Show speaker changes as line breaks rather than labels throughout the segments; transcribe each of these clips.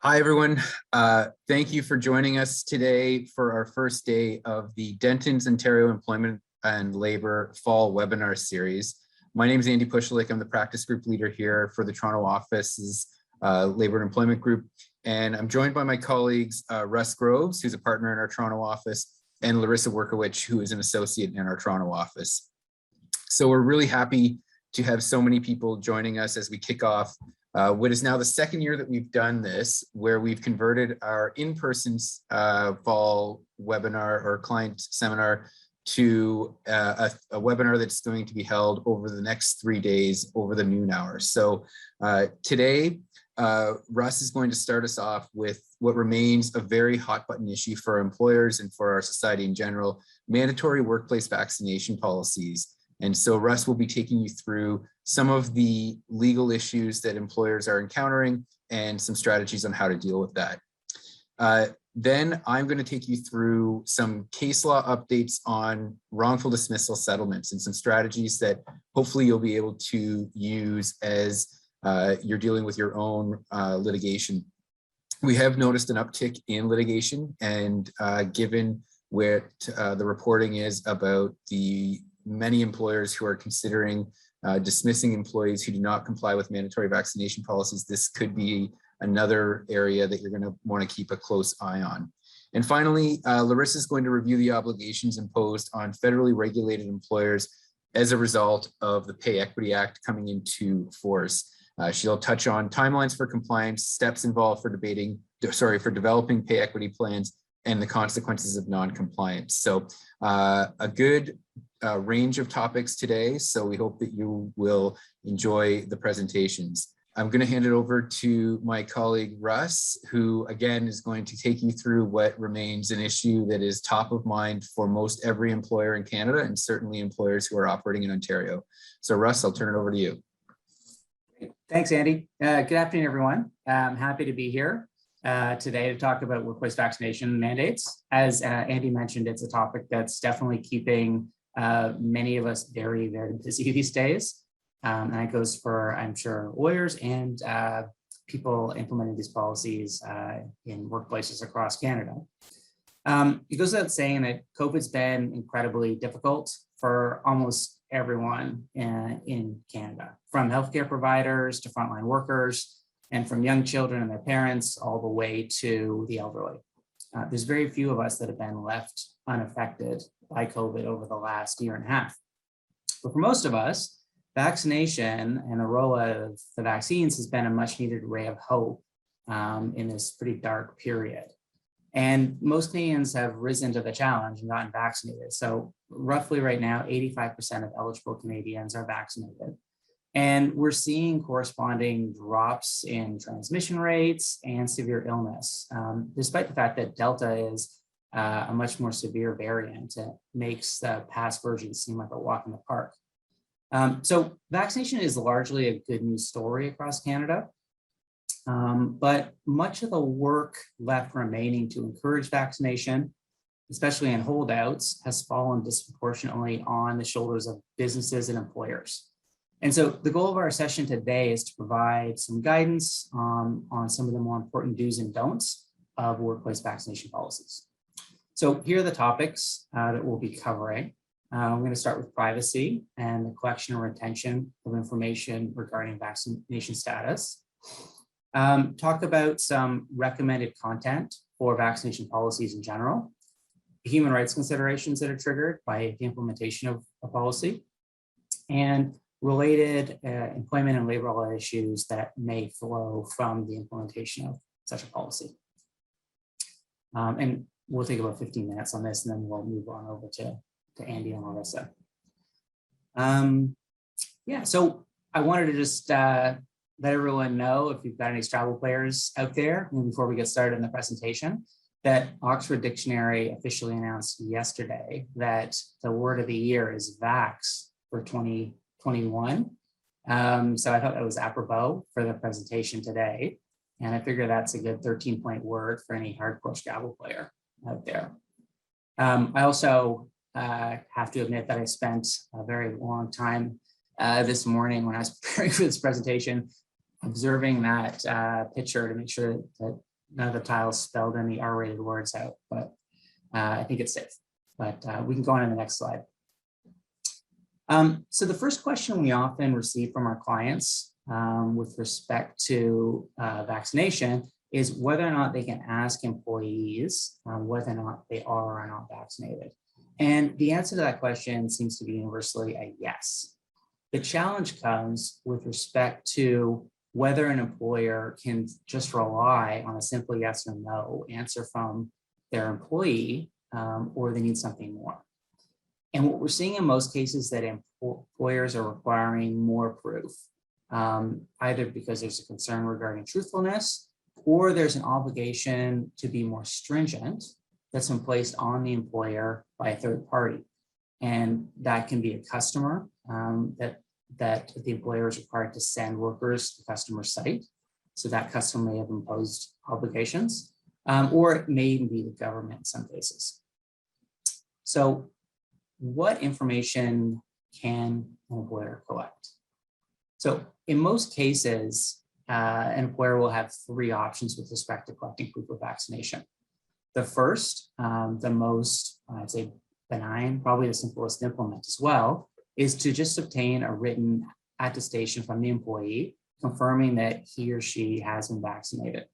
Hi, everyone. Thank you for joining us today for our first day of the Denton's Ontario Employment and Labor Fall webinar series. My name is Andy Pushalik. I'm the practice group leader here for the Toronto office's Labor and Employment Group. And I'm joined by my colleagues, Russ Groves, who's a partner in our Toronto office, and Larissa Workowicz, who is an associate in our Toronto office. So we're really happy to have so many people joining us as we kick off what is now the second year that we've done this, where we've converted our in-person fall webinar or client seminar to a webinar that's going to be held over the next 3 days over the noon hours. So today, Russ is going to start us off with what remains a very hot button issue for employers and for our society in general, mandatory workplace vaccination policies. And so Russ will be taking you through some of the legal issues that employers are encountering and some strategies on how to deal with that. Then I'm going to take you through some case law updates on wrongful dismissal settlements and some strategies that hopefully you'll be able to use as you're dealing with your own litigation. We have noticed an uptick in litigation, and given what the reporting is about the many employers who are considering dismissing employees who do not comply with mandatory vaccination policies, this could be another area that you're going to want to keep a close eye on. And finally, Larissa is going to review the obligations imposed on federally regulated employers as a result of the Pay Equity Act coming into force. She'll touch on timelines for compliance, steps involved for developing pay equity plans, and the consequences of non-compliance. So a good range of topics today. So we hope that you will enjoy the presentations. I'm going to hand it over to my colleague, Russ, who again is going to take you through what remains an issue that is top of mind for most every employer in Canada, and certainly employers who are operating in Ontario. So Russ, I'll turn it over to you.
Thanks, Andy. Good afternoon, everyone. I'm happy to be here today to talk about workplace vaccination mandates. As Andy mentioned, it's a topic that's definitely keeping many of us very, very busy these days. And that goes for, I'm sure, lawyers and people implementing these policies in workplaces across Canada. It goes without saying that COVID's been incredibly difficult for almost everyone in Canada, from healthcare providers to frontline workers, and from young children and their parents all the way to the elderly. There's very few of us that have been left unaffected by COVID over the last year and a half. But for most of us, vaccination and the rollout of the vaccines has been a much needed ray of hope in this pretty dark period. And most Canadians have risen to the challenge and gotten vaccinated. So roughly right now, 85% of eligible Canadians are vaccinated. And we're seeing corresponding drops in transmission rates and severe illness, despite the fact that Delta is a much more severe variant. It makes the past version seem like a walk in the park. So vaccination is largely a good news story across Canada, but much of the work left remaining to encourage vaccination, especially in holdouts, has fallen disproportionately on the shoulders of businesses and employers. And so the goal of our session today is to provide some guidance on some of the more important do's and don'ts of workplace vaccination policies. So here are the topics that we'll be covering. I'm going to start with privacy and the collection or retention of information regarding vaccination status. Talk about some recommended content for vaccination policies in general, human rights considerations that are triggered by the implementation of a policy, and related employment and labor law issues that may flow from the implementation of such a policy. And we'll take about 15 minutes on this, and then we'll move on over to Andy and Larissa. Yeah, so I wanted to just let everyone know, if you've got any Scrabble players out there, and before we get started in the presentation, that Oxford Dictionary officially announced yesterday that the word of the year is vax for 2021. So I thought that was apropos for the presentation today. And I figure that's a good 13-point word for any hardcore Scrabble player out there. I also have to admit that I spent a very long time this morning when I was preparing for this presentation, observing that picture to make sure that none of the titles spelled any R-rated words out, but I think it's safe. But we can go on to the next slide. So the first question we often receive from our clients with respect to vaccination is whether or not they can ask employees whether or not they are or are not vaccinated. And the answer to that question seems to be universally a yes. The challenge comes with respect to whether an employer can just rely on a simple yes or no answer from their employee, or they need something more. And what we're seeing in most cases that employers are requiring more proof, either because there's a concern regarding truthfulness, or there's an obligation to be more stringent that's been placed on the employer by a third party. And that can be a customer that the employer is required to send workers to the customer site. So that customer may have imposed obligations, or it may even be the government in some cases. So what information can an employer collect? So in most cases, an employer will have three options with respect to collecting proof of vaccination. The first, the most, I'd say, benign, probably the simplest to implement as well, is to just obtain a written attestation from the employee confirming that he or she has been vaccinated.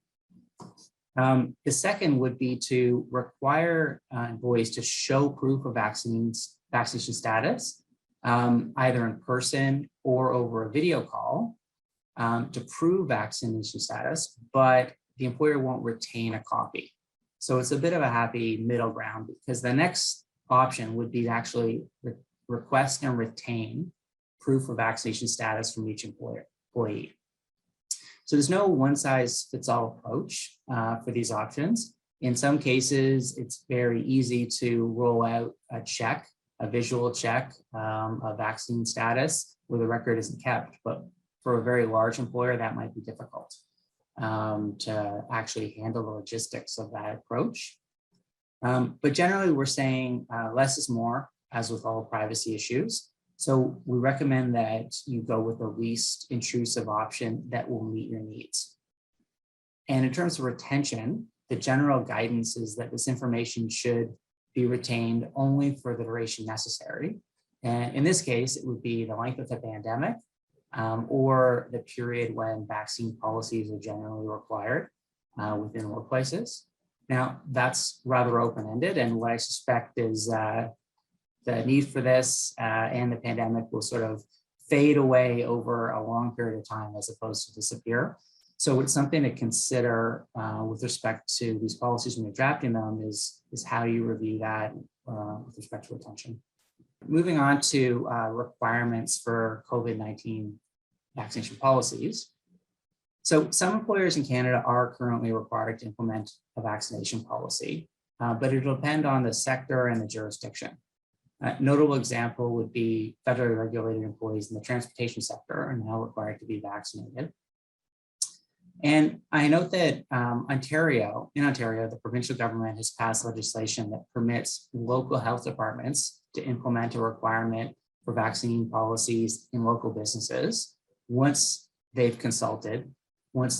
The second would be to require employees to show proof of vaccination status, either in person or over a video call, to prove vaccination status, but the employer won't retain a copy. So it's a bit of a happy middle ground, because the next option would be to actually request and retain proof of vaccination status from each employee. So there's no one size fits all approach for these options. In some cases, it's very easy to roll out a check, a visual check of vaccine status where the record isn't kept. But for a very large employer, that might be difficult to actually handle the logistics of that approach. But generally, we're saying less is more, as with all privacy issues. So we recommend that you go with the least intrusive option that will meet your needs. And in terms of retention, the general guidance is that this information should be retained only for the duration necessary. And in this case, it would be the length of the pandemic or the period when vaccine policies are generally required within workplaces. Now, that's rather open-ended, and what I suspect is the need for this and the pandemic will sort of fade away over a long period of time as opposed to disappear. So it's something to consider with respect to these policies when you're drafting them is how you review that with respect to retention. Moving on to requirements for COVID-19 vaccination policies. So some employers in Canada are currently required to implement a vaccination policy, but it'll depend on the sector and the jurisdiction. A notable example would be federally regulated employees in the transportation sector are now required to be vaccinated. And I note that in Ontario, the provincial government has passed legislation that permits local health departments to implement a requirement for vaccine policies in local businesses once the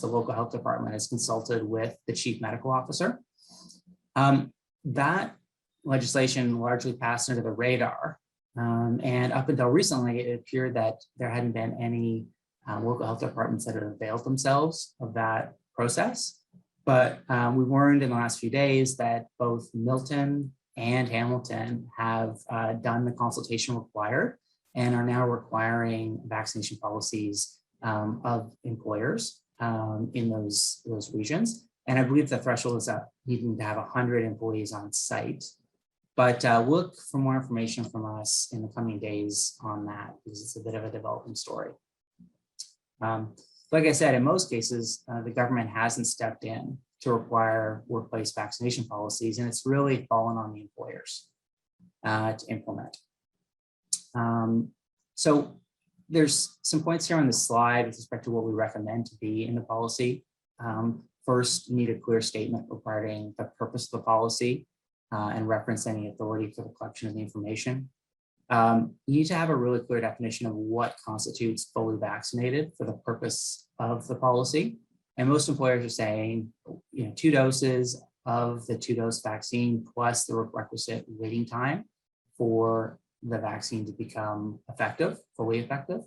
local health department has consulted with the chief medical officer. That legislation largely passed under the radar. And up until recently, it appeared that there hadn't been any local health departments that had availed themselves of that process. But we learned in the last few days that both Milton and Hamilton have done the consultation required and are now requiring vaccination policies of employers in those regions. And I believe the threshold is up needing to have 100 employees on site. But look for more information from us in the coming days on that, because it's a bit of a developing story. Like I said, in most cases, the government hasn't stepped in to require workplace vaccination policies, and it's really fallen on the employers to implement. So there's some points here on the slide with respect to what we recommend to be in the policy. First, you need a clear statement regarding the purpose of the policy and reference any authority for the collection of the information. You need to have a really clear definition of what constitutes fully vaccinated for the purpose of the policy. And most employers are saying, 2 doses of the 2-dose vaccine plus the requisite waiting time for the vaccine to become effective, fully effective.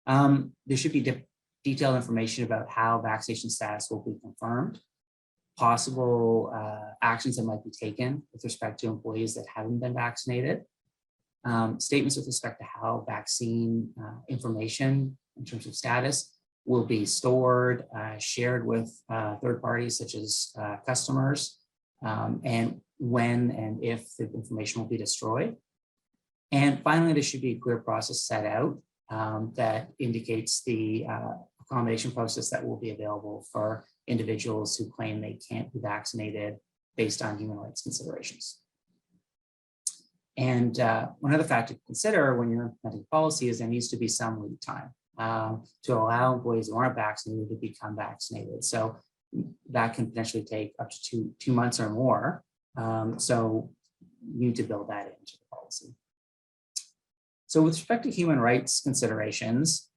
There should be detailed information about how vaccination status will be confirmed, possible actions that might be taken with respect to employees that haven't been vaccinated, statements with respect to how vaccine information in terms of status will be stored, shared with third parties such as customers, and when and if the information will be destroyed. And finally, there should be a clear process set out that indicates the accommodation process that will be available for individuals who claim they can't be vaccinated based on human rights considerations. And one other factor to consider when you're implementing policy is there needs to be some lead time to allow employees who aren't vaccinated to become vaccinated. So that can potentially take up to two months or more. So you need to build that into the policy. So with respect to human rights considerations,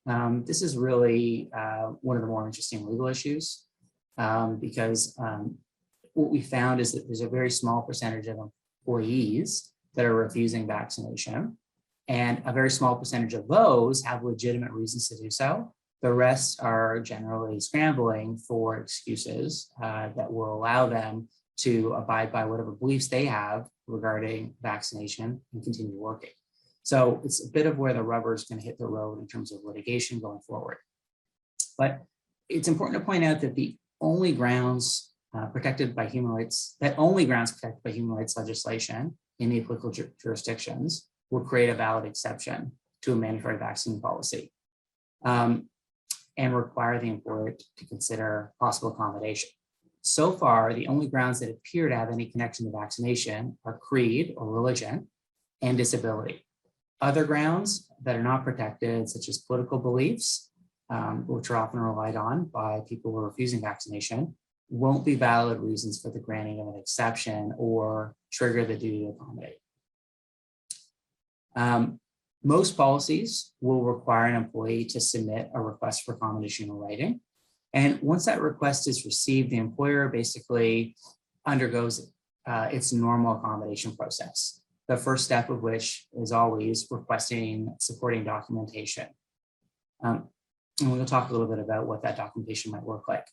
this is really one of the more interesting legal issues because what we found is that there's a very small percentage of employees that are refusing vaccination, and a very small percentage of those have legitimate reasons to do so. The rest are generally scrambling for excuses that will allow them to abide by whatever beliefs they have regarding vaccination and continue working. So it's a bit of where the rubber is going to hit the road in terms of litigation going forward. But it's important to point out that the only grounds protected by human rights, legislation in the applicable jurisdictions will create a valid exception to a mandatory vaccine policy and require the employer to consider possible accommodation. So far, the only grounds that appear to have any connection to vaccination are creed or religion and disability. Other grounds that are not protected, such as political beliefs, which are often relied on by people who are refusing vaccination, won't be valid reasons for the granting of an exception or trigger the duty to accommodate. Most policies will require an employee to submit a request for accommodation in writing. And once that request is received, the employer basically undergoes its normal accommodation process. The first step of which is always requesting supporting documentation. And we'll talk a little bit about what that documentation might look like.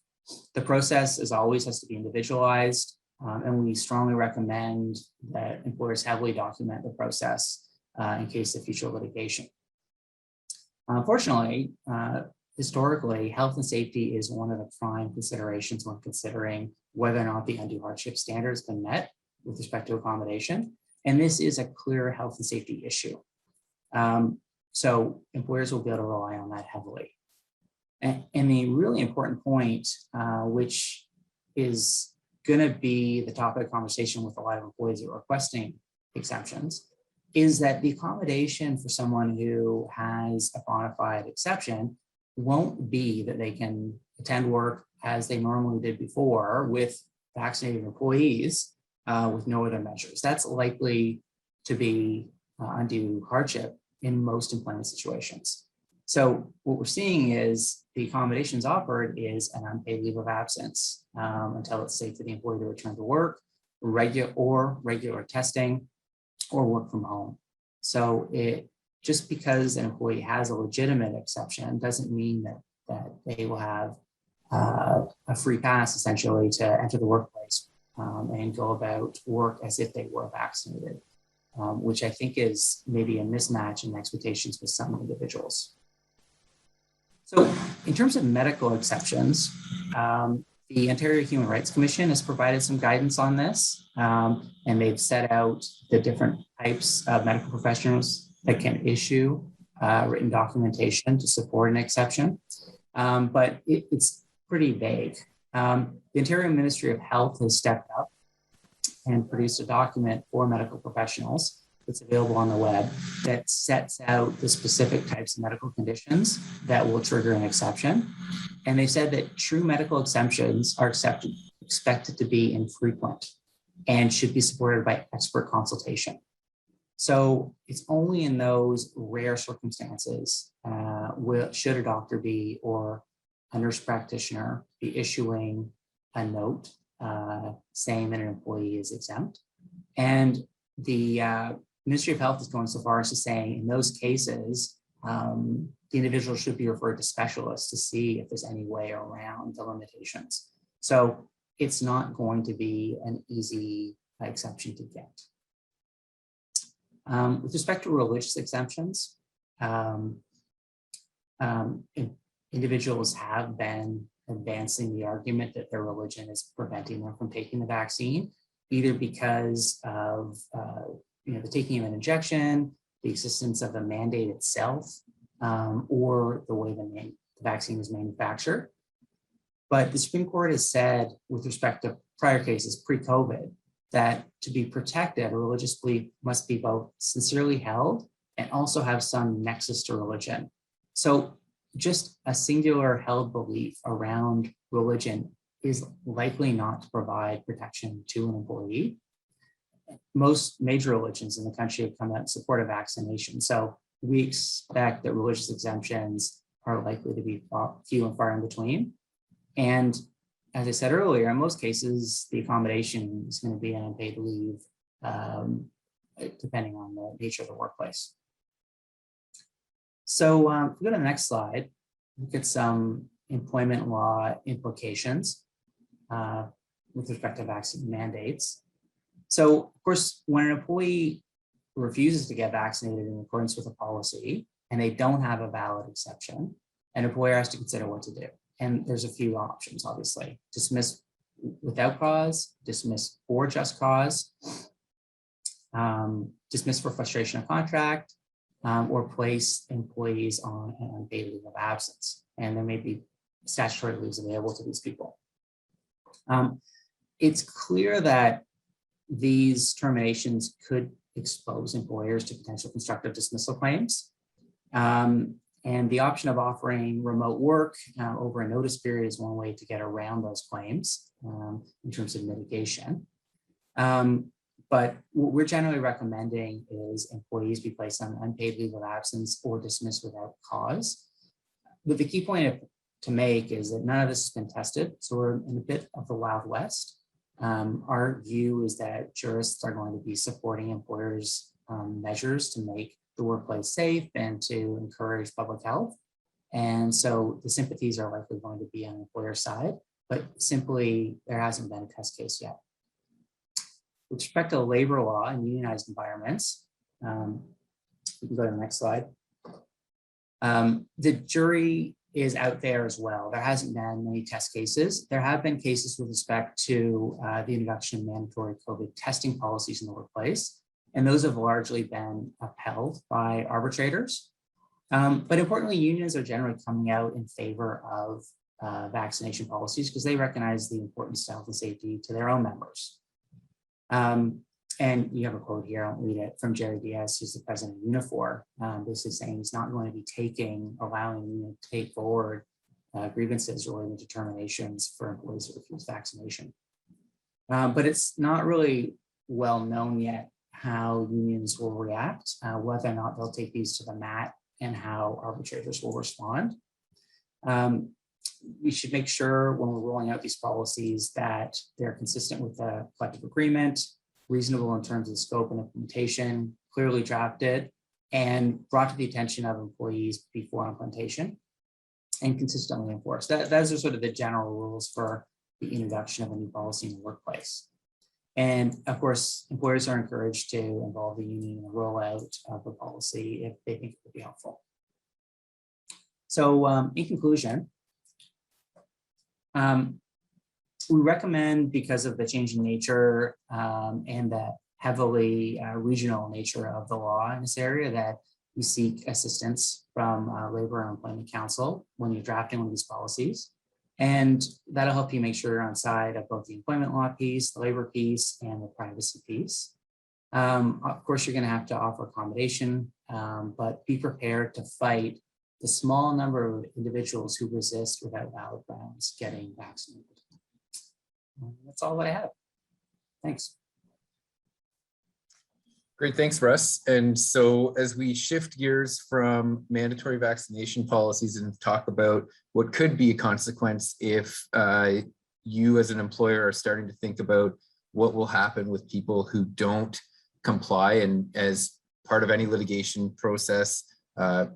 The process, as always, has to be individualized, and we strongly recommend that employers heavily document the process in case of future litigation. Unfortunately, historically, health and safety is one of the prime considerations when considering whether or not the undue hardship standard has been met with respect to accommodation. And this is a clear health and safety issue. So employers will be able to rely on that heavily. And the really important point, which is going to be the topic of conversation with a lot of employees that are requesting exemptions, is that the accommodation for someone who has a bona fide exception won't be that they can attend work as they normally did before with vaccinated employees with no other measures. That's likely to be undue hardship in most employment situations. So what we're seeing is the accommodations offered is an unpaid leave of absence until it's safe for the employee to return to work, regular testing, or work from home. So just because an employee has a legitimate exception doesn't mean that they will have a free pass essentially to enter the workplace and go about work as if they were vaccinated, which I think is maybe a mismatch in expectations with some individuals. So in terms of medical exceptions, the Ontario Human Rights Commission has provided some guidance on this, and they've set out the different types of medical professionals that can issue written documentation to support an exception, but it's pretty vague. The Ontario Ministry of Health has stepped up and produced a document for medical professionals that's available on the web that sets out the specific types of medical conditions that will trigger an exception. And they said that true medical exemptions are expected to be infrequent and should be supported by expert consultation. So it's only in those rare circumstances should a doctor be or a nurse practitioner be issuing a note saying that an employee is exempt. And the Ministry of Health is going so far as to say in those cases, the individual should be referred to specialists to see if there's any way around the limitations. So it's not going to be an easy exception to get. With respect to religious exemptions, individuals have been advancing the argument that their religion is preventing them from taking the vaccine, either because of the taking of an injection, the existence of the mandate itself, or the way the vaccine is manufactured. But the Supreme Court has said, with respect to prior cases pre-COVID, that to be protected, a religious belief must be both sincerely held and also have some nexus to religion. So just a singular held belief around religion is likely not to provide protection to an employee. Most major religions in the country have come out in support of vaccination. So we expect that religious exemptions are likely to be few and far in between. And as I said earlier, in most cases, the accommodation is going to be an unpaid leave, depending on the nature of the workplace. So if we go to the next slide, look at some employment law implications with respect to vaccine mandates. So of course, when an employee refuses to get vaccinated in accordance with a policy and they don't have a valid exception, an employer has to consider what to do. And there's a few options, obviously. Dismiss without cause, dismiss for just cause, dismiss for frustration of contract, or place employees on an unpaid leave of absence. And there may be statutory leaves available to these people. It's clear that these terminations could expose employers to potential constructive dismissal claims. And the option of offering remote work over a notice period is one way to get around those claims in terms of mitigation. But what we're generally recommending is employees be placed on unpaid leave of absence or dismissed without cause. But the key point to make is that none of this has been tested. So we're in a bit of the Wild West. Our view is that jurists are going to be supporting employers' measures to make the workplace safe and to encourage public health. And so the sympathies are likely going to be on the employer side, but simply there hasn't been a test case yet. With respect to labor law and unionized environments, we can go to the next slide. The jury is out there as well. There hasn't been many test cases. There have been cases with respect to the introduction of mandatory COVID testing policies in the workplace, and those have largely been upheld by arbitrators. But importantly, unions are generally coming out in favor of vaccination policies because they recognize the importance to health and safety to their own members. And you have a quote here, I'll read it, from Jerry Diaz, who's the president of Unifor, basically saying he's not going to be allowing union to take forward grievances relating to terminations for employees who refuse vaccination. But it's not really well known yet how unions will react, whether or not they'll take these to the mat and how arbitrators will respond. We should make sure when we're rolling out these policies that they're consistent with the collective agreement, reasonable in terms of scope and implementation, clearly drafted, and brought to the attention of employees before implementation, and consistently enforced. Those are sort of the general rules for the introduction of a new policy in the workplace. And of course, employers are encouraged to involve the union in the rollout of the policy if they think it would be helpful. So in conclusion, we recommend, because of the changing nature and the heavily regional nature of the law in this area, that you seek assistance from Labor and Employment Council when you're drafting one of these policies. And that'll help you make sure you're on side of both the employment law piece, the labor piece, and the privacy piece. Of course, you're going to have to offer accommodation, but be prepared to fight the small number of individuals who resist without valid grounds getting vaccinated. That's all that I have. Thanks.
Great, thanks, Russ. And so as we shift gears from mandatory vaccination policies and talk about what could be a consequence if you as an employer are starting to think about what will happen with people who don't comply, and as part of any litigation process,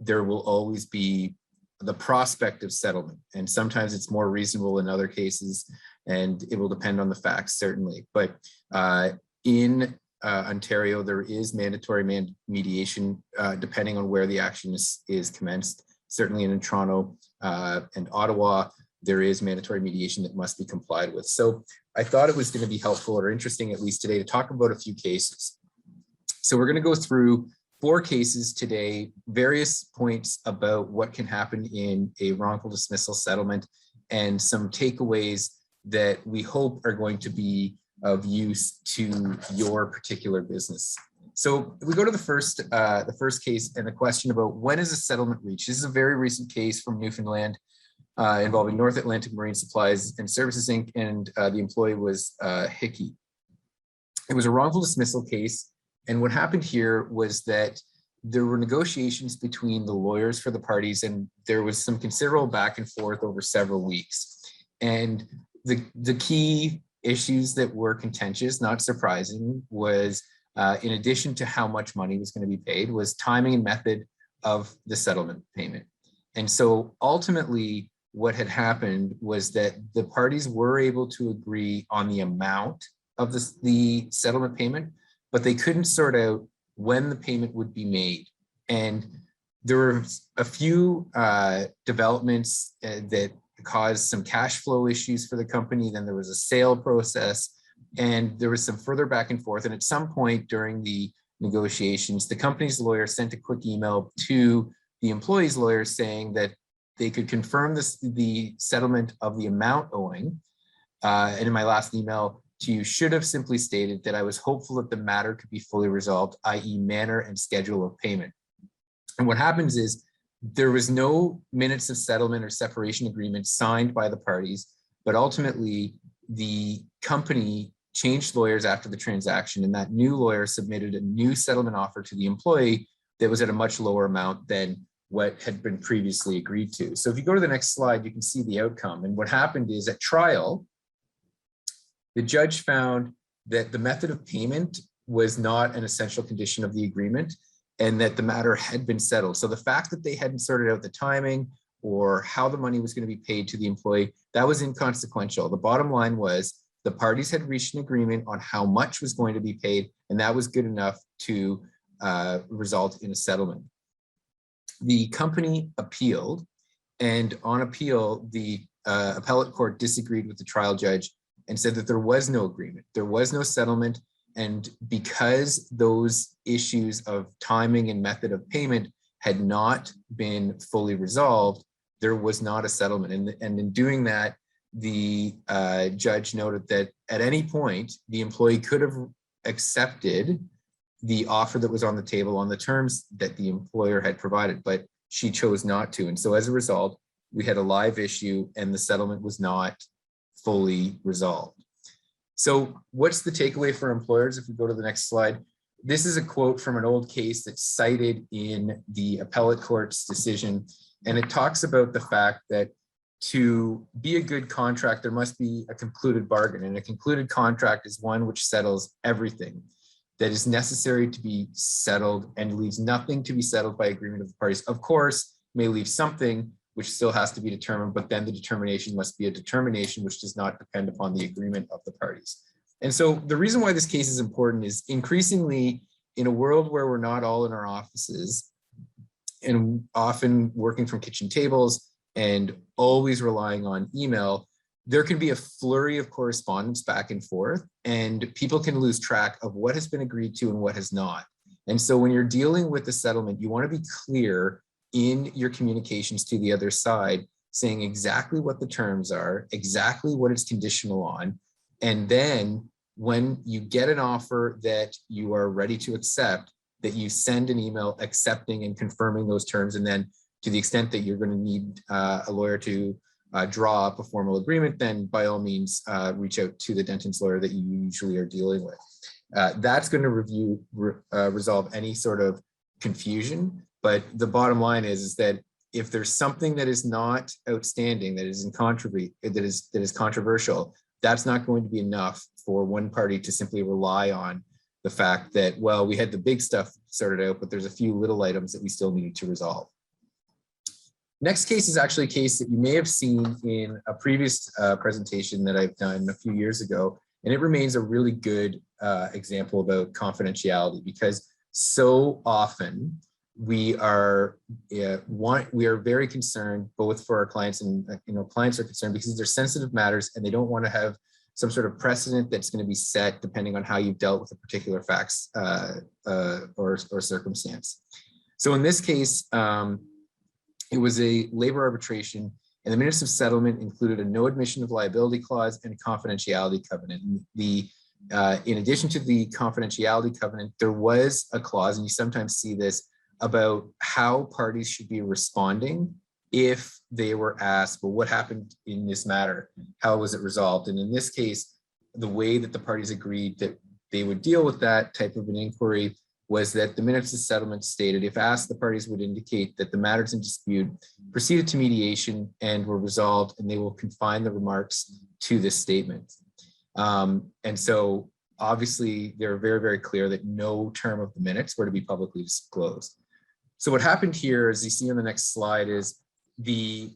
there will always be the prospect of settlement. And sometimes it's more reasonable in other cases, and it will depend on the facts, certainly. But in Ontario, there is mandatory mediation depending on where the action is commenced. Certainly in Toronto and Ottawa, there is mandatory mediation that must be complied with. So I thought it was going to be helpful, or interesting at least today, to talk about a few cases. So we're going to go through 4 cases today, various points about what can happen in a wrongful dismissal settlement, and some takeaways that we hope are going to be of use to your particular business. So we go to the first case, and the question about when is a settlement reached. This is a very recent case from Newfoundland involving North Atlantic Marine Supplies and Services Inc. and the employee was Hickey. It was a wrongful dismissal case, and what happened here was that there were negotiations between the lawyers for the parties, and there was some considerable back and forth over several weeks. And the key issues that were contentious, not surprising, was in addition to how much money was going to be paid, was timing and method of the settlement payment. And so ultimately what had happened was that the parties were able to agree on the amount of the settlement payment, but they couldn't sort out when the payment would be made. And there were a few developments that caused some cash flow issues for the company. Then there was a sale process, and there was some further back and forth. And at some point during the negotiations, the company's lawyer sent a quick email to the employee's lawyer saying that they could confirm the settlement of the amount owing. And in my last email to you should have simply stated that I was hopeful that the matter could be fully resolved, i.e. manner and schedule of payment. And what happens is there was no minutes of settlement or separation agreement signed by the parties, but ultimately the company changed lawyers after the transaction, and that new lawyer submitted a new settlement offer to the employee that was at a much lower amount than what had been previously agreed to. So if you go to the next slide, you can see the outcome. And what happened is at trial, the judge found that the method of payment was not an essential condition of the agreement, and that the matter had been settled. So the fact that they hadn't sorted out the timing or how the money was going to be paid to the employee, that was inconsequential. The bottom line was the parties had reached an agreement on how much was going to be paid, and that was good enough to result in a settlement. The company appealed, and on appeal, the appellate court disagreed with the trial judge and said that there was no agreement, there was no settlement, and because those issues of timing and method of payment had not been fully resolved, there was not a settlement. And in doing that, the judge noted that at any point, the employee could have accepted the offer that was on the table on the terms that the employer had provided, but she chose not to. And so as a result, we had a live issue and the settlement was not fully resolved. So what's the takeaway for employers? If we go to the next slide, this is a quote from an old case that's cited in the appellate court's decision. And it talks about the fact that to be a good contract, there must be a concluded bargain. And a concluded contract is one which settles everything that is necessary to be settled and leaves nothing to be settled by agreement of the parties. Of course, may leave something which still has to be determined, but then the determination must be a determination which does not depend upon the agreement of the parties. And so the reason why this case is important is increasingly in a world where we're not all in our offices and often working from kitchen tables and always relying on email, there can be a flurry of correspondence back and forth, and people can lose track of what has been agreed to and what has not. And so when you're dealing with the settlement, you want to be clear in your communications to the other side, saying exactly what the terms are, exactly what it's conditional on. And then when you get an offer that you are ready to accept, that you send an email accepting and confirming those terms. And then to the extent that you're going to need a lawyer to draw up a formal agreement, then by all means, reach out to the Denton's lawyer that you usually are dealing with. That's going to resolve any sort of confusion. But the bottom line is that if there's something that is not outstanding, that is in that is controversial, that's not going to be enough for one party to simply rely on the fact that, well, we had the big stuff sorted out, but there's a few little items that we still needed to resolve. Next case is actually a case that you may have seen in a previous presentation that I've done a few years ago, and it remains a really good example about confidentiality, because so often we are very concerned, both for our clients and clients are concerned because they're sensitive matters and they don't want to have some sort of precedent that's going to be set depending on how you've dealt with a particular facts or circumstance. So in this case, it was a labor arbitration, and the minutes of settlement included a no admission of liability clause and a confidentiality covenant. In addition to the confidentiality covenant, there was a clause, and you sometimes see this, about how parties should be responding if they were asked, well, what happened in this matter? How was it resolved? And in this case, the way that the parties agreed that they would deal with that type of an inquiry was that the minutes of settlement stated, if asked, the parties would indicate that the matters in dispute proceeded to mediation and were resolved, and they will confine the remarks to this statement. And so obviously they're very, very clear that no term of the minutes were to be publicly disclosed. So what happened here, as you see on the next slide, is the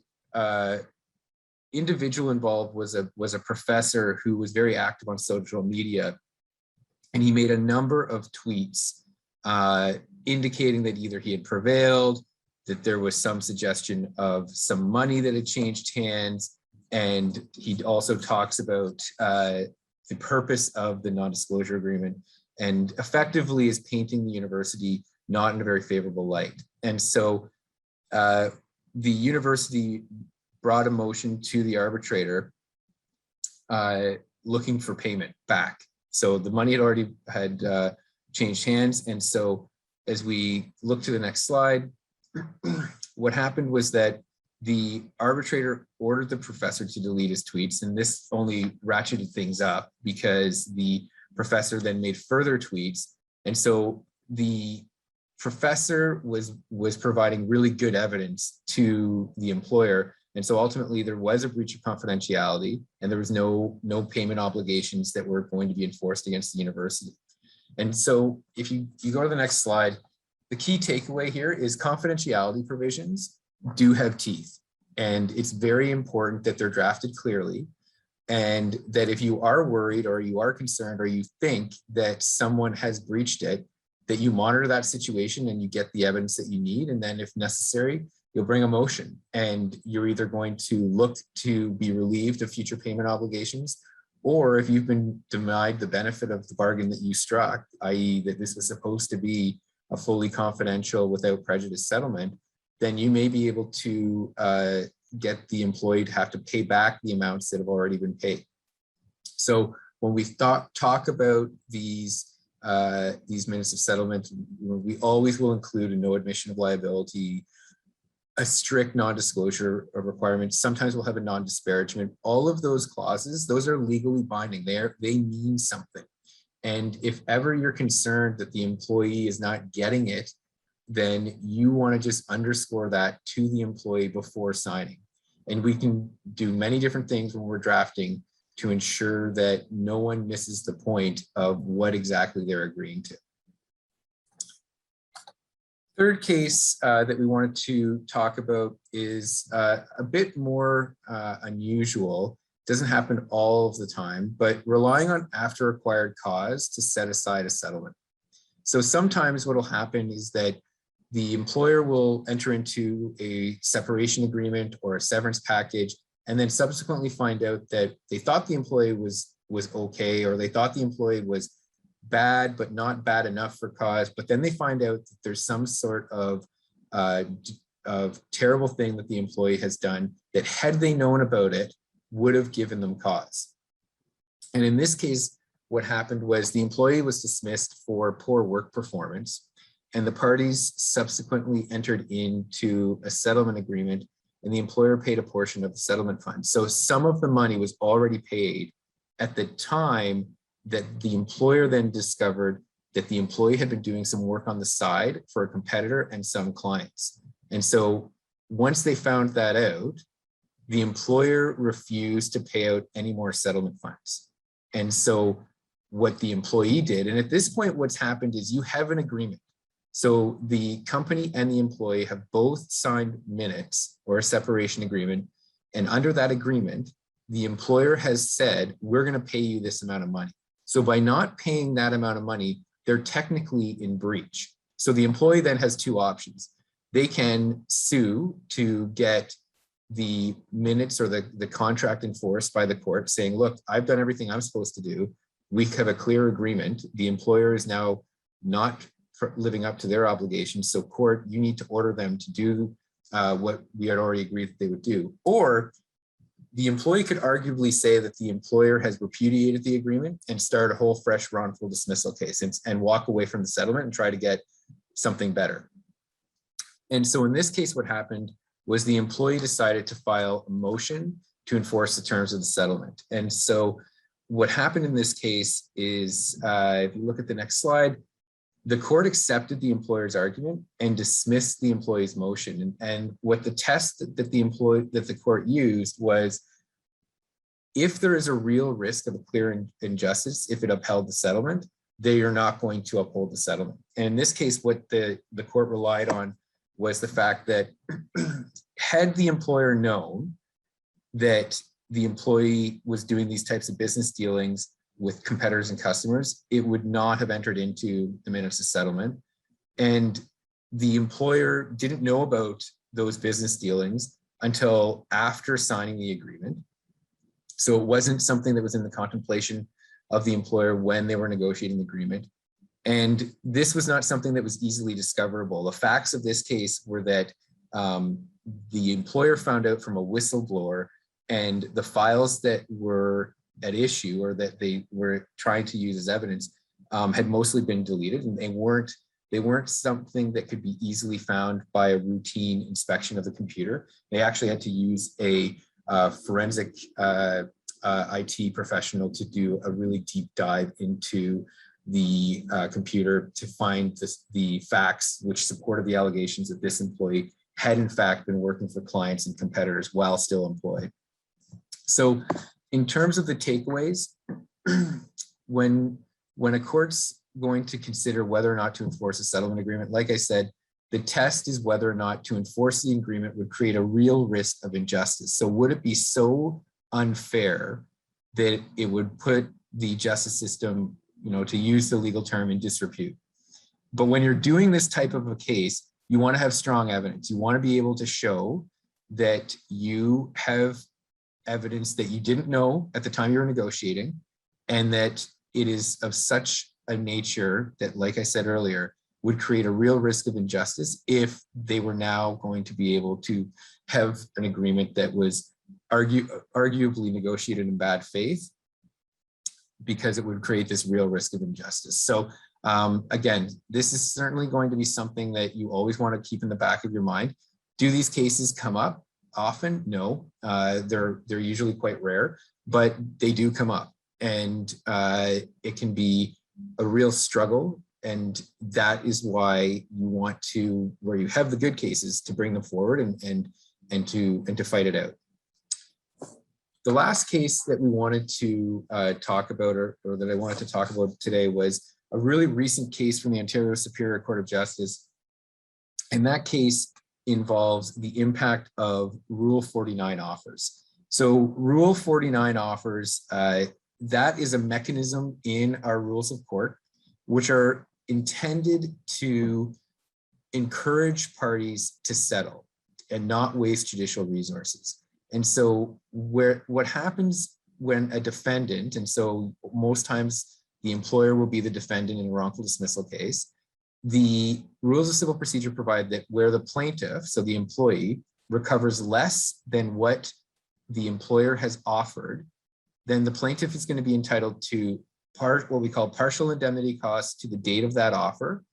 individual involved was a professor who was very active on social media, and he made a number of tweets indicating that either he had prevailed, that there was some suggestion of some money that had changed hands, and he also talks about the purpose of the non-disclosure agreement, and effectively is painting the university not in a very favorable light. And so the university brought a motion to the arbitrator looking for payment back. So the money had already changed hands. And so as we look to the next slide, what happened was that the arbitrator ordered the professor to delete his tweets, and this only ratcheted things up because the professor then made further tweets. And so the professor was providing really good evidence to the employer. And so ultimately there was a breach of confidentiality, and there was no payment obligations that were going to be enforced against the university. And so if you go to the next slide, the key takeaway here is confidentiality provisions do have teeth, and it's very important that they're drafted clearly, and that if you are worried or you are concerned or you think that someone has breached it, that you monitor that situation and you get the evidence that you need, and then if necessary, you'll bring a motion, and you're either going to look to be relieved of future payment obligations, or if you've been denied the benefit of the bargain that you struck, i.e. that this was supposed to be a fully confidential without prejudice settlement, then you may be able to get the employee to have to pay back the amounts that have already been paid. So when we talk about these minutes of settlement, we always will include a no admission of liability, a strict non-disclosure of requirements. Sometimes we'll have a non-disparagement. All of those clauses, those are legally binding. They mean something. And if ever you're concerned that the employee is not getting it, then you want to just underscore that to the employee before signing. And we can do many different things when we're drafting to ensure that no one misses the point of what exactly they're agreeing to. Third case that we wanted to talk about is a bit more unusual. Doesn't happen all of the time, but relying on after acquired cause to set aside a settlement. So sometimes what will happen is that the employer will enter into a separation agreement or a severance package, and then subsequently find out that they thought the employee was okay, or they thought the employee was bad, but not bad enough for cause. But then they find out that there's some sort of terrible thing that the employee has done that, had they known about it, would have given them cause. And in this case, what happened was the employee was dismissed for poor work performance, and the parties subsequently entered into a settlement agreement, and the employer paid a portion of the settlement fund. So some of the money was already paid at the time that the employer then discovered that the employee had been doing some work on the side for a competitor and some clients. And so once they found that out, the employer refused to pay out any more settlement funds. And so what the employee did, and at this point, what's happened is you have an agreement. So the company and the employee have both signed minutes or a separation agreement. And under that agreement, the employer has said, we're going to pay you this amount of money. So by not paying that amount of money, they're technically in breach. So the employee then has two options. They can sue to get the minutes or the contract enforced by the court saying, look, I've done everything I'm supposed to do. We have a clear agreement. The employer is now not living up to their obligations. So court, you need to order them to do what we had already agreed that they would do. Or the employee could arguably say that the employer has repudiated the agreement and start a whole fresh wrongful dismissal case and walk away from the settlement and try to get something better. And so in this case, what happened was the employee decided to file a motion to enforce the terms of the settlement. And so what happened in this case is, if you look at the next slide, the court accepted the employer's argument and dismissed the employee's motion. And what the test that the court used was, if there is a real risk of a clear injustice, if it upheld the settlement, they are not going to uphold the settlement. And in this case, what the court relied on was the fact that had the employer known that the employee was doing these types of business dealings with competitors and customers, it would not have entered into the minutes of settlement. And the employer didn't know about those business dealings until after signing the agreement. So it wasn't something that was in the contemplation of the employer when they were negotiating the agreement. And this was not something that was easily discoverable. The facts of this case were that the employer found out from a whistleblower, and the files that were at issue or that they were trying to use as evidence had mostly been deleted, and they weren't something that could be easily found by a routine inspection of the computer. They actually had to use a forensic IT professional to do a really deep dive into the computer to find the facts which supported the allegations that this employee had in fact been working for clients and competitors while still employed. So in terms of the takeaways, when a court's going to consider whether or not to enforce a settlement agreement, like I said, the test is whether or not to enforce the agreement would create a real risk of injustice. So would it be so unfair that it would put the justice system, to use the legal term, in disrepute? But when you're doing this type of a case, you want to have strong evidence. You want to be able to show that you have evidence that you didn't know at the time you were negotiating, and that it is of such a nature that, like I said earlier, would create a real risk of injustice if they were now going to be able to have an agreement that was arguably negotiated in bad faith, because it would create this real risk of injustice. So again, this is certainly going to be something that you always want to keep in the back of your mind. Do these cases come up often? No, they're usually quite rare, but they do come up, and it can be a real struggle. And that is why you want to, where you have the good cases, to bring them forward and to fight it out. The last case that we wanted to talk about, or that I wanted to talk about today, was a really recent case from the Ontario Superior Court of Justice. And that case involves the impact of Rule 49 offers. So Rule 49 offers, that is a mechanism in our rules of court, which are intended to encourage parties to settle and not waste judicial resources. And so what happens when a defendant, and so most times the employer will be the defendant in a wrongful dismissal case, the rules of civil procedure provide that where the plaintiff, so the employee, recovers less than what the employer has offered, then the plaintiff is going to be entitled to what we call partial indemnity costs to the date of that offer.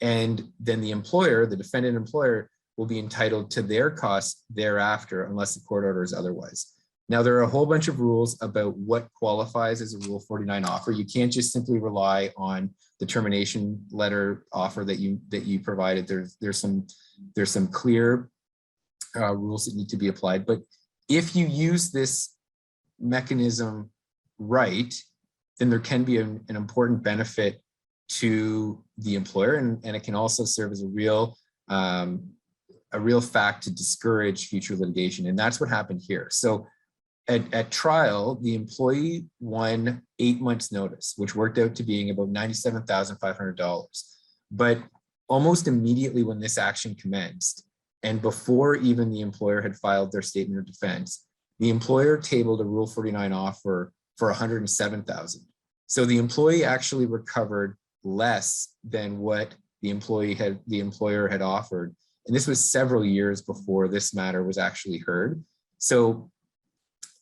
And then the employer, the defendant employer, will be entitled to their costs thereafter, unless the court orders otherwise. Now, there are a whole bunch of rules about what qualifies as a Rule 49 offer. You can't just simply rely on the termination letter offer that you provided. There's some clear rules that need to be applied. But if you use this mechanism right, then there can be an important benefit to the employer, and it can also serve as a real fact to discourage future litigation. And that's what happened here. So at trial, the employee won 8 months notice, which worked out to being about $97,500. But almost immediately when this action commenced, and before even the employer had filed their statement of defense, the employer tabled a Rule 49 offer for $107,000. So the employee actually recovered less than what the employer had offered. And this was several years before this matter was actually heard. So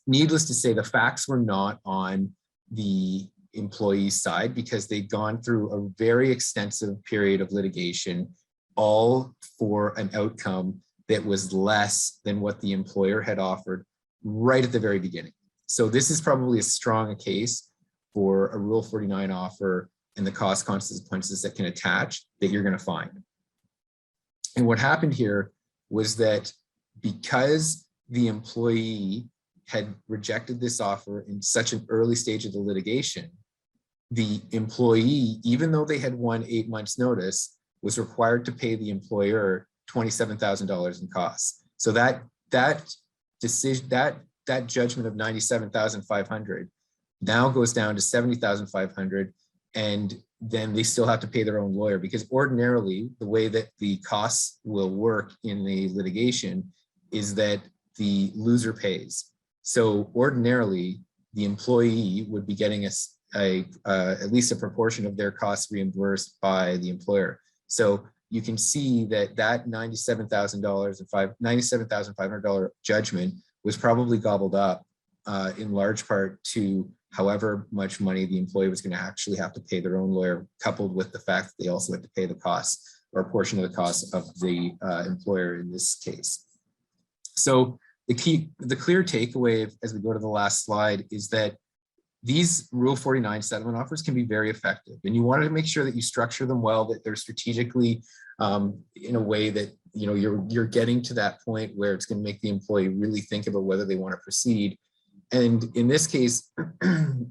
needless to say, the facts were not on the employee's side because they'd gone through a very extensive period of litigation, all for an outcome that was less than what the employer had offered right at the very beginning. So this is probably as strong a case for a Rule 49 offer and the cost consequences that can attach that you're going to find. And what happened here was that because the employee had rejected this offer in such an early stage of the litigation, the employee, even though they had won 8 months notice, was required to pay the employer $27,000 in costs. So that decision, that judgment of $97,500 now goes down to $70,500, and then they still have to pay their own lawyer, because ordinarily the way that the costs will work in the litigation is that the loser pays. So ordinarily the employee would be getting at least a proportion of their costs reimbursed by the employer. So you can see that $97,500 judgment was probably gobbled up in large part to however much money the employee was going to actually have to pay their own lawyer, coupled with the fact that they also had to pay the costs or a portion of the cost of the employer in this case. So the clear takeaway as we go to the last slide is that these Rule 49 settlement offers can be very effective, and you want to make sure that you structure them well, that they're strategically in a way that you're getting to that point where it's going to make the employee really think about whether they want to proceed. And in this case,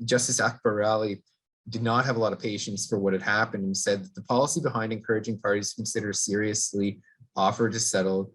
Justice Akbarali did not have a lot of patience for what had happened and said that the policy behind encouraging parties to consider seriously offer to settle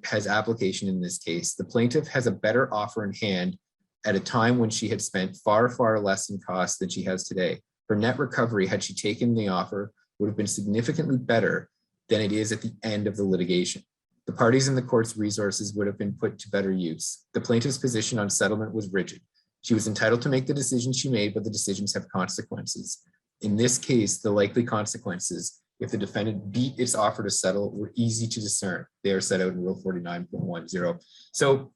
has application in this case. The plaintiff has a better offer in hand at a time when she had spent far, far less in costs than she has today. Her net recovery, had she taken the offer, would have been significantly better than it is at the end of the litigation. The parties in the court's resources would have been put to better use. The plaintiff's position on settlement was rigid. She was entitled to make the decisions she made, but the decisions have consequences. In this case, the likely consequences, if the defendant beat its offer to settle, were easy to discern. They are set out in Rule 49.10. So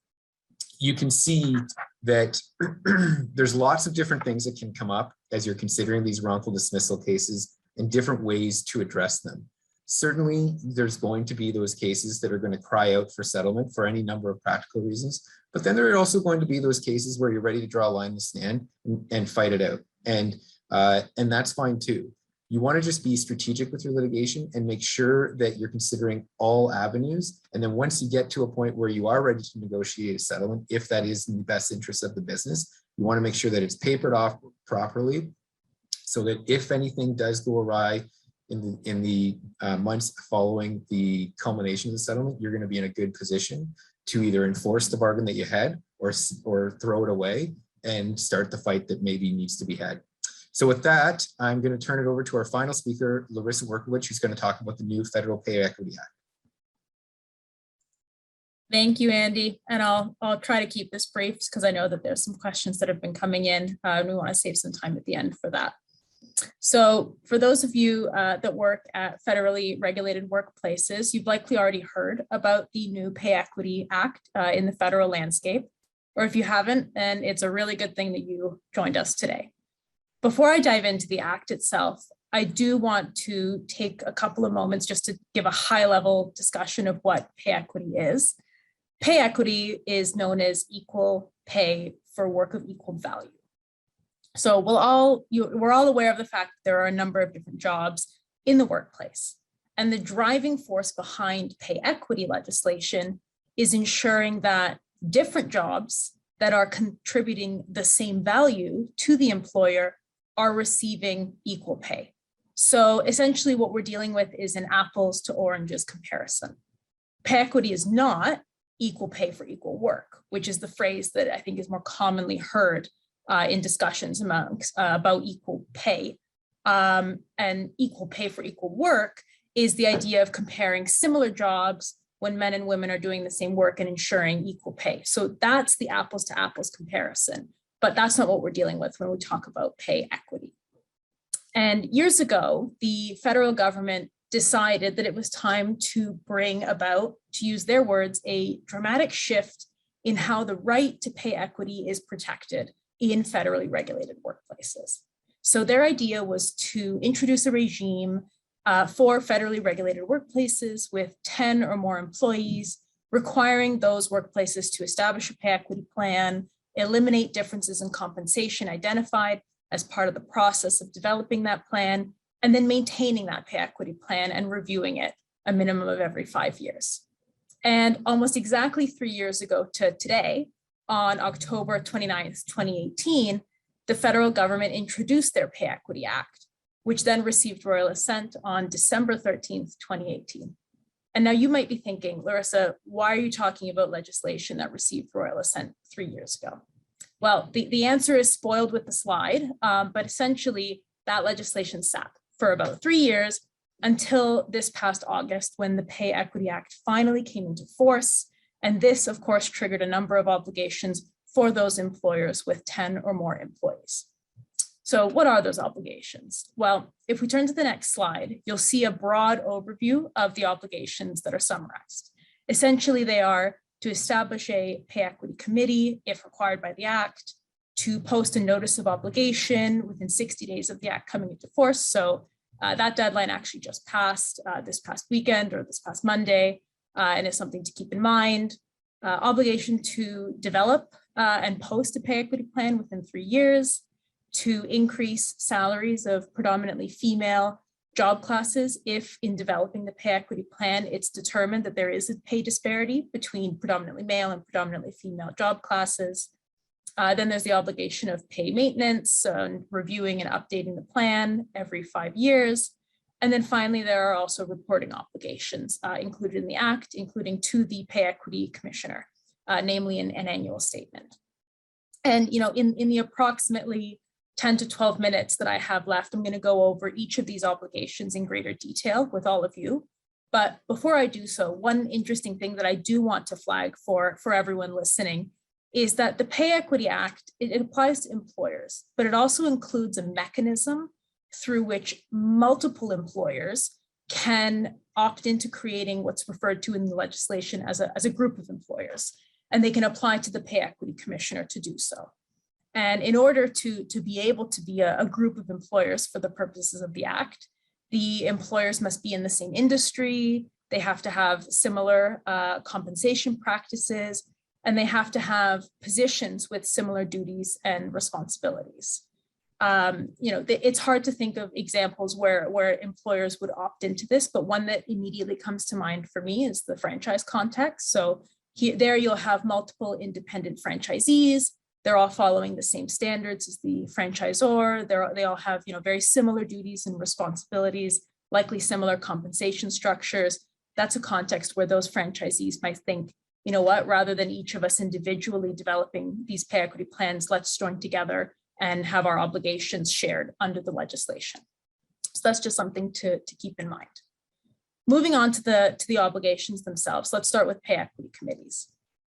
you can see that there's lots of different things that can come up as you're considering these wrongful dismissal cases and different ways to address them. Certainly, there's going to be those cases that are going to cry out for settlement for any number of practical reasons, but then there are also going to be those cases where you're ready to draw a line in the sand and fight it out. And that's fine too. You want to just be strategic with your litigation and make sure that you're considering all avenues. And then once you get to a point where you are ready to negotiate a settlement, if that is in the best interest of the business, you want to make sure that it's papered off properly so that if anything does go awry in the months following the culmination of the settlement, you're going to be in a good position to either enforce the bargain that you had or throw it away and start the fight that maybe needs to be had. So with that, I'm going to turn it over to our final speaker, Larissa Werkowicz, who's going to talk about the new Federal Pay Equity Act.
Thank you, Andy. And I'll try to keep this brief because I know that there's some questions that have been coming in and we want to save some time at the end for that. So for those of you that work at federally regulated workplaces, you've likely already heard about the new Pay Equity Act in the federal landscape. Or if you haven't, then it's a really good thing that you joined us today. Before I dive into the act itself, I do want to take a couple of moments just to give a high-level discussion of what pay equity is. Pay equity is known as equal pay for work of equal value. So we're all aware of the fact that there are a number of different jobs in the workplace. And the driving force behind pay equity legislation is ensuring that different jobs that are contributing the same value to the employer are receiving equal pay. So essentially what we're dealing with is an apples to oranges comparison. Pay equity is not equal pay for equal work, which is the phrase that I think is more commonly heard in discussions about equal pay. And equal pay for equal work is the idea of comparing similar jobs when men and women are doing the same work and ensuring equal pay. So that's the apples to apples comparison, but that's not what we're dealing with when we talk about pay equity. And years ago, the federal government decided that it was time to bring about, to use their words, a dramatic shift in how the right to pay equity is protected in federally regulated workplaces. So their idea was to introduce a regime for federally regulated workplaces with 10 or more employees, requiring those workplaces to establish a pay equity plan, eliminate differences in compensation identified as part of the process of developing that plan, and then maintaining that pay equity plan and reviewing it a minimum of every 5 years. And almost exactly 3 years ago to today, on October 29th, 2018, the federal government introduced their Pay Equity Act, which then received royal assent on December 13th, 2018. And now you might be thinking, Larissa, why are you talking about legislation that received royal assent 3 years ago? Well, the answer is spoiled with the slide, but essentially that legislation sat for about 3 years until this past August, when the Pay Equity Act finally came into force. And this, of course, triggered a number of obligations for those employers with 10 or more employees. So what are those obligations? Well, if we turn to the next slide, you'll see a broad overview of the obligations that are summarized. Essentially, they are to establish a pay equity committee if required by the Act, to post a notice of obligation within 60 days of the Act coming into force. So that deadline actually just passed this past weekend or this past Monday, and is something to keep in mind. Obligation to develop and post a pay equity plan within 3 years, to increase salaries of predominantly female job classes if in developing the pay equity plan, it's determined that there is a pay disparity between predominantly male and predominantly female job classes. Then there's the obligation of pay maintenance, reviewing and updating the plan every 5 years. And then finally, there are also reporting obligations included in the Act, including to the Pay Equity Commissioner, namely an annual statement. And in the approximately 10 to 12 minutes that I have left, I'm going to go over each of these obligations in greater detail with all of you. But before I do so, one interesting thing that I do want to flag for everyone listening is that the Pay Equity Act, it applies to employers, but it also includes a mechanism through which multiple employers can opt into creating what's referred to in the legislation as a group of employers, and they can apply to the Pay Equity Commissioner to do so. And in order to be able to be a group of employers for the purposes of the Act, the employers must be in the same industry, they have to have similar compensation practices, and they have to have positions with similar duties and responsibilities. It's hard to think of examples where employers would opt into this, but one that immediately comes to mind for me is the franchise context. So there you'll have multiple independent franchisees. They're all following the same standards as the franchisor. They all have very similar duties and responsibilities, likely similar compensation structures. That's a context where those franchisees might think, you know what, rather than each of us individually developing these pay equity plans, let's join together and have our obligations shared under the legislation. So that's just something to keep in mind. Moving on to the obligations themselves, let's start with pay equity committees.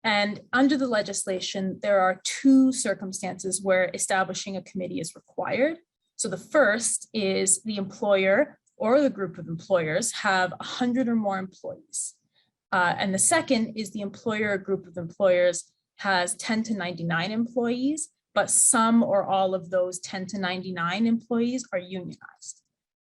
And under the legislation, there are 2 circumstances where establishing a committee is required. So the first is the employer or the group of employers have 100 or more employees. And the second is the employer or group of employers has 10 to 99 employees, but some or all of those 10 to 99 employees are unionized.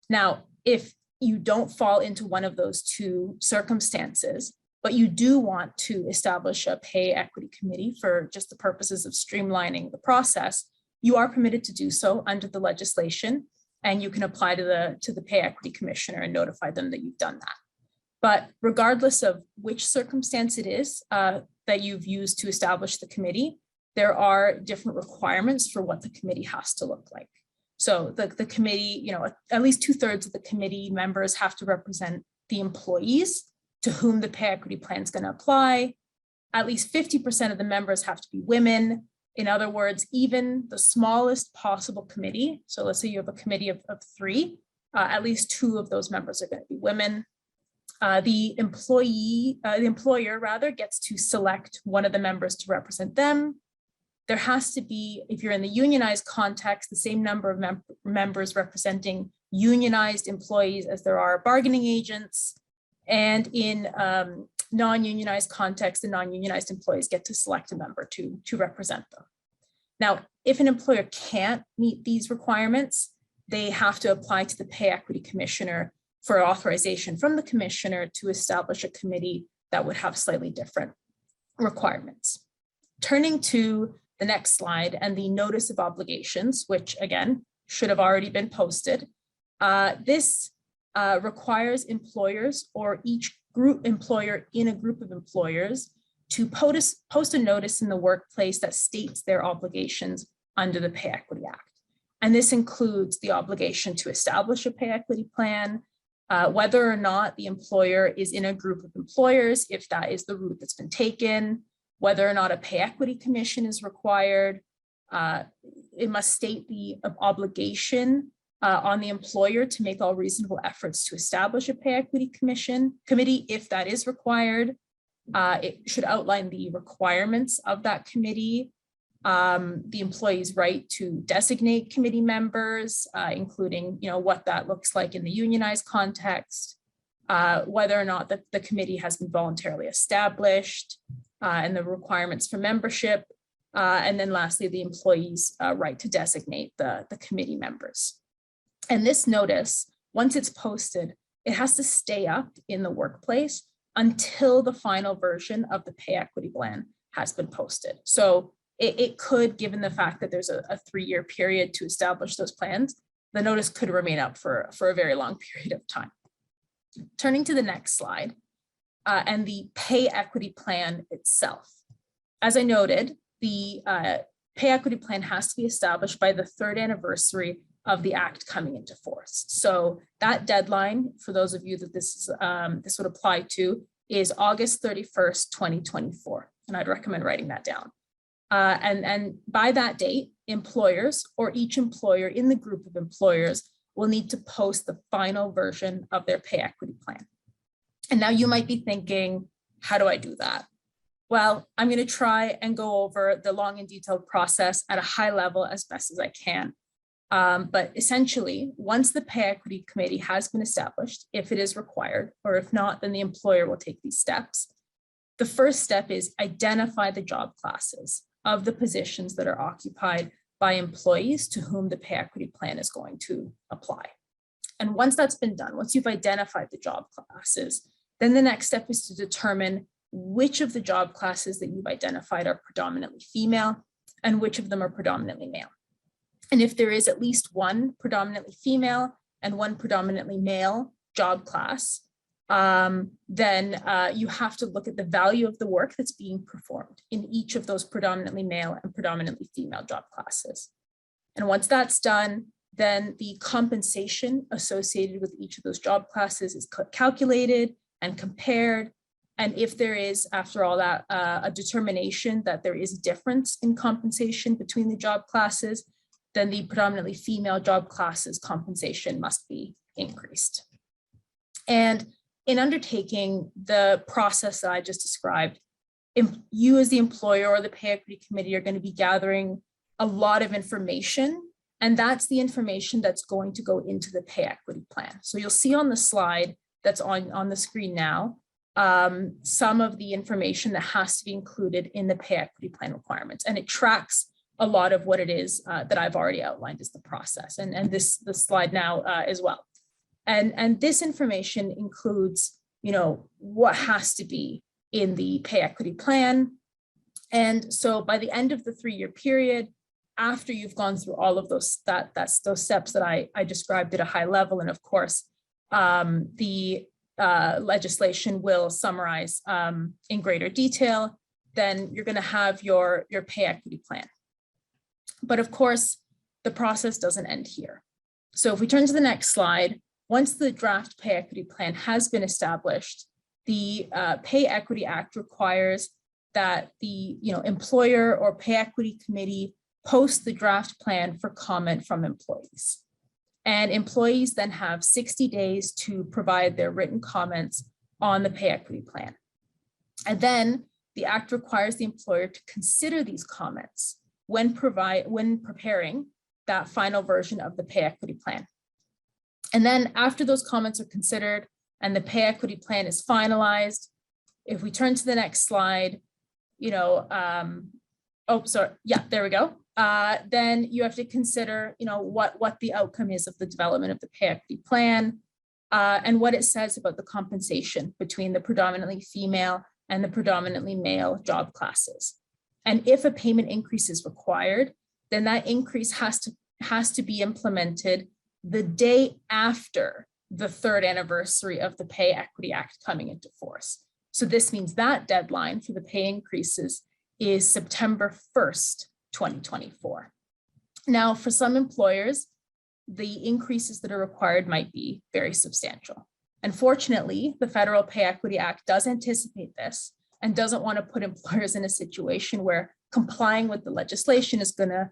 Now, if you don't fall into one of those 2 circumstances, but you do want to establish a pay equity committee for just the purposes of streamlining the process, you are permitted to do so under the legislation, and you can apply to the pay equity commissioner and notify them that you've done that. But regardless of which circumstance it is that you've used to establish the committee, there are different requirements for what the committee has to look like. So the committee, at least 2/3 of the committee members have to represent the employees to whom the pay equity plan is going to apply. At least 50% of the members have to be women. In other words, even the smallest possible committee, so let's say you have a committee of 3, at least 2 of those members are going to be women. The employer gets to select one of the members to represent them. There has to be, if you're in the unionized context, the same number of members representing unionized employees as there are bargaining agents. And in non-unionized context, the non-unionized employees get to select a member to represent them. Now, if an employer can't meet these requirements, they have to apply to the pay equity commissioner for authorization from the commissioner to establish a committee that would have slightly different requirements. Turning to the next slide and the notice of obligations, which again, should have already been posted. This requires employers or each group employer in a group of employers to post a notice in the workplace that states their obligations under the Pay Equity Act. And this includes the obligation to establish a pay equity plan, whether or not the employer is in a group of employers, if that is the route that's been taken, whether or not a pay equity commission is required. It must state the obligation on the employer to make all reasonable efforts to establish a pay equity committee if that is required. It should outline the requirements of that committee, the employee's right to designate committee members, including what that looks like in the unionized context, whether or not the committee has been voluntarily established, and the requirements for membership, and then lastly, the employee's right to designate the committee members. And this notice, once it's posted, it has to stay up in the workplace until the final version of the pay equity plan has been posted. So it could, given the fact that there's a 3-year period to establish those plans, the notice could remain up for a very long period of time. Turning to the next slide, and the pay equity plan itself. As I noted, the pay equity plan has to be established by the 3rd anniversary of the act coming into force. So that deadline, for those of you that this would apply to, is August 31st, 2024. And I'd recommend writing that down. And by that date, employers or each employer in the group of employers will need to post the final version of their pay equity plan. And now you might be thinking, how do I do that? Well, I'm going to try and go over the long and detailed process at a high level as best as I can. But essentially, once the pay equity committee has been established, if it is required, or if not, then the employer will take these steps. The first step is identify the job classes of the positions that are occupied by employees to whom the pay equity plan is going to apply. And once that's been done, once you've identified the job classes, then the next step is to determine which of the job classes that you've identified are predominantly female and which of them are predominantly male. And if there is at least one predominantly female and one predominantly male job class, then you have to look at the value of the work that's being performed in each of those predominantly male and predominantly female job classes. And once that's done, then the compensation associated with each of those job classes is calculated and compared. And if there is, after all that, a determination that there is a difference in compensation between the job classes, then the predominantly female job classes compensation must be increased. And in undertaking the process that I just described, you as the employer or the pay equity committee are going to be gathering a lot of information, and that's the information that's going to go into the pay equity plan. So you'll see on the slide that's on the screen now, some of the information that has to be included in the pay equity plan requirements, and it tracks a lot of what it is that I've already outlined as the process, and this slide now as well. And this information includes, what has to be in the pay equity plan. And so by the end of the 3-year period, after you've gone through all of those steps that I described at a high level, and of course, the legislation will summarize in greater detail, then you're going to have your pay equity plan. But of course, the process doesn't end here. So if we turn to the next slide, once the draft pay equity plan has been established, the Pay Equity Act requires that the employer or pay equity committee post the draft plan for comment from employees. And employees then have 60 days to provide their written comments on the pay equity plan. And then the Act requires the employer to consider these comments when preparing that final version of the pay equity plan. And then after those comments are considered and the pay equity plan is finalized, if we turn to the next slide, oh, sorry, yeah, there we go. Then you have to consider, what the outcome is of the development of the pay equity plan and what it says about the compensation between the predominantly female and the predominantly male job classes. And if a payment increase is required, then that increase has to be implemented the day after the 3rd anniversary of the Pay Equity Act coming into force. So this means that deadline for the pay increases is September 1st, 2024. Now, for some employers, the increases that are required might be very substantial. Unfortunately, the Federal Pay Equity Act does anticipate this and doesn't want to put employers in a situation where complying with the legislation is going to,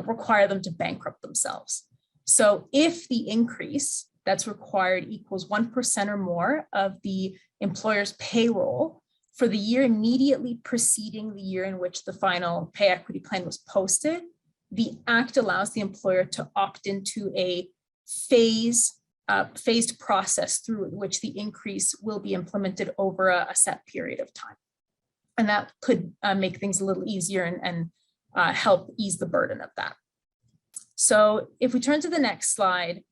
require them to bankrupt themselves. So if the increase that's required equals 1% or more of the employer's payroll for the year immediately preceding the year in which the final pay equity plan was posted, the Act allows the employer to opt into a phased process through which the increase will be implemented over a set period of time. And that could make things a little easier and help ease the burden of that. So if we turn to the next slide,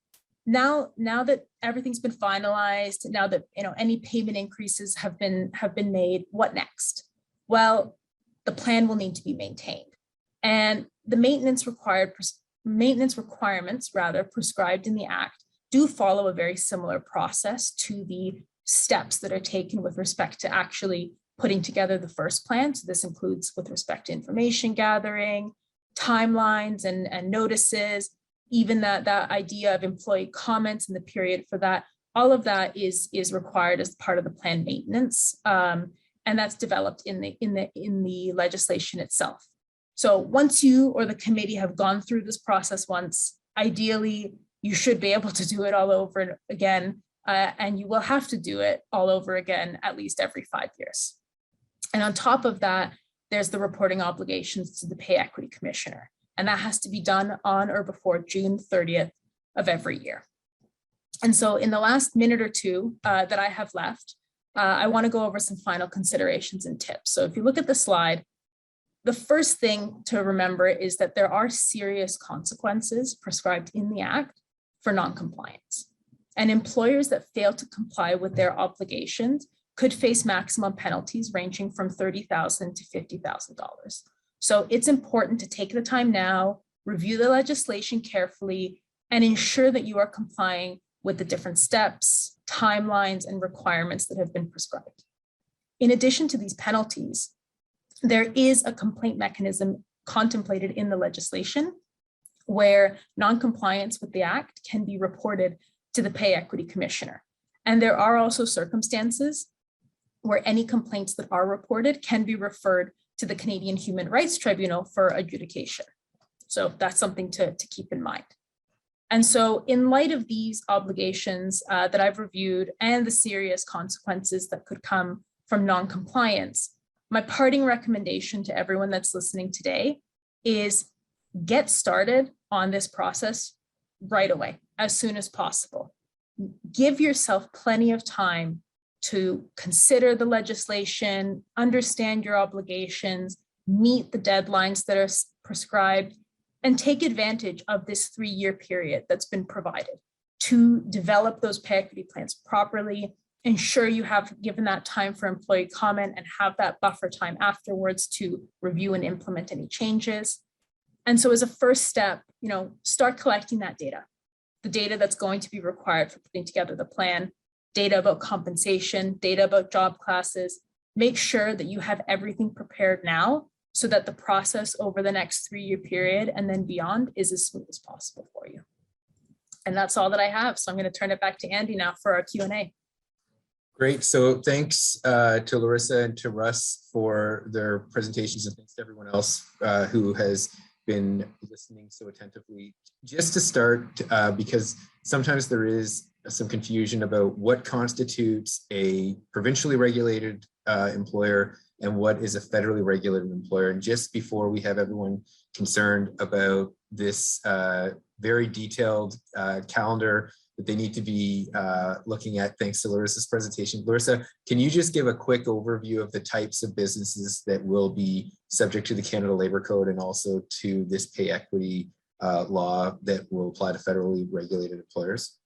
now that everything's been finalized, now that any payment increases have been made, what next? Well, the plan will need to be maintained, and the maintenance requirements prescribed in the Act do follow a very similar process to the steps that are taken with respect to actually putting together the first plan. So this includes with respect to information gathering, timelines and notices, even that idea of employee comments in the period for that. All of that is required as part of the plan maintenance, and that's developed in the legislation itself. So once you or the committee have gone through this process once, ideally you should be able to do it all over again, and you will have to do it all over again at least every 5 years. And on top of that, there's the reporting obligations to the Pay Equity Commissioner, and that has to be done on or before June 30th of every year. And so in the last minute or two that I have left, I want to go over some final considerations and tips. So if you look at the slide, the first thing to remember is that there are serious consequences prescribed in the Act for noncompliance. And employers that fail to comply with their obligations could face maximum penalties ranging from $30,000 to $50,000. So it's important to take the time now, review the legislation carefully, and ensure that you are complying with the different steps, timelines, and requirements that have been prescribed. In addition to these penalties, there is a complaint mechanism contemplated in the legislation where noncompliance with the Act can be reported to the Pay Equity Commissioner. And there are also circumstances where any complaints that are reported can be referred to the Canadian Human Rights Tribunal for adjudication. So that's something to keep in mind. And so in light of these obligations that I've reviewed and the serious consequences that could come from noncompliance, my parting recommendation to everyone that's listening today is get started on this process right away, as soon as possible. Give yourself plenty of time to consider the legislation, understand your obligations, meet the deadlines that are prescribed, and take advantage of this 3-year period that's been provided to develop those pay equity plans properly ensure you have given that time for employee comment and have that buffer time afterwards to review and implement any changes. And so as a first step, start collecting that data, the data that's going to be required for putting together the plan, data about compensation, data about job classes. Make sure that you have everything prepared now so that the process over the next 3-year period and then beyond is as smooth as possible for you. And that's all that I have. So I'm going to turn it back to Andy now for our Q&A.
Great. So thanks to Larissa and to Russ for their presentations, and thanks to everyone else who has been listening so attentively. Just to start, because sometimes there is some confusion about what constitutes a provincially regulated employer and what is a federally regulated employer. And just before we have everyone concerned about this very detailed calendar that they need to be looking at, thanks to Larissa's presentation. Larissa, can you just give a quick overview of the types of businesses that will be subject to the Canada Labour Code and also to this pay equity law that will apply to federally regulated employers?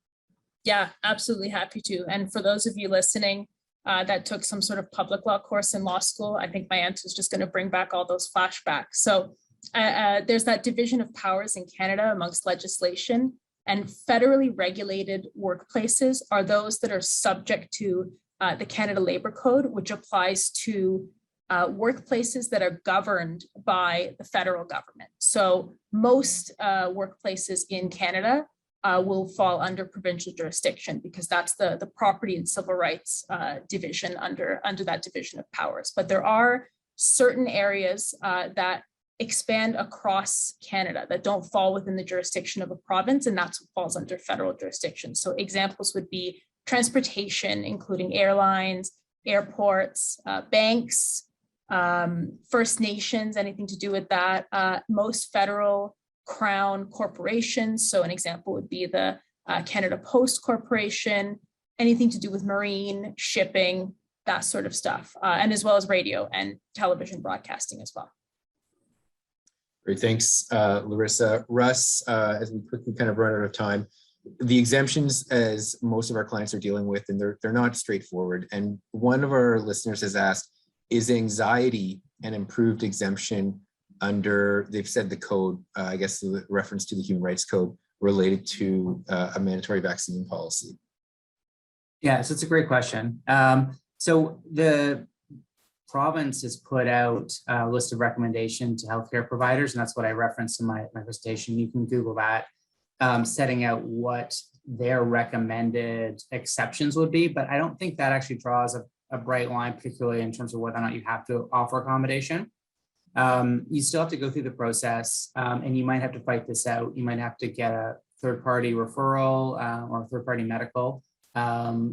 Yeah, absolutely happy to. And for those of you listening that took some sort of public law course in law school, I think my answer is just going to bring back all those flashbacks. So there's that division of powers in Canada amongst legislation, and federally regulated workplaces are those that are subject to the Canada Labour Code, which applies to workplaces that are governed by the federal government. So most workplaces in Canada will fall under provincial jurisdiction because that's the property and civil rights division under that division of powers. But there are certain areas that expand across Canada that don't fall within the jurisdiction of a province, and that's what falls under federal jurisdiction. So examples would be transportation, including airlines, airports, banks, First Nations, anything to do with that, most federal Crown corporations. So an example would be the Canada Post Corporation, anything to do with marine, shipping, that sort of stuff, and as well as radio and television broadcasting as well.
Great, thanks, Larissa. Russ, as we quickly kind of run out of time, the exemptions, as most of our clients are dealing with, and they're not straightforward. And one of our listeners has asked, is anxiety an improved exemption under, they've said the code, I guess the reference to the Human Rights Code related to a mandatory vaccine policy?
Yeah, so it's a great question. So the province has put out a list of recommendations to healthcare providers, and that's what I referenced in my presentation. You can Google that, setting out what their recommended exceptions would be, but I don't think that actually draws a bright line, particularly in terms of whether or not you have to offer accommodation. You still have to go through the process, and you might have to fight this out. You might have to get a third-party referral or third-party medical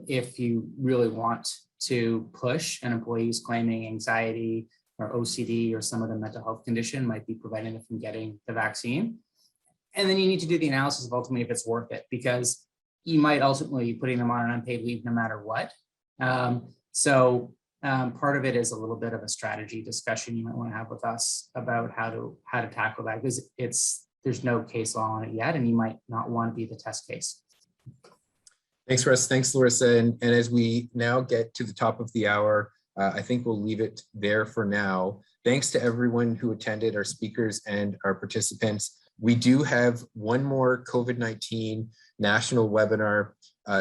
if you really want to push an employee who's claiming anxiety or OCD or some other mental health condition might be preventing them from getting the vaccine. And then you need to do the analysis of ultimately if it's worth it, because you might ultimately be putting them on an unpaid leave no matter what. So part of it is a little bit of a strategy discussion you might want to have with us about how to tackle that, because there's no case law on it yet, and you might not want to be the test case.
Thanks, Russ. Thanks, Larissa. And as we now get to the top of the hour, I think we'll leave it there for now. Thanks to everyone who attended, our speakers and our participants. We do have one more COVID-19 national webinar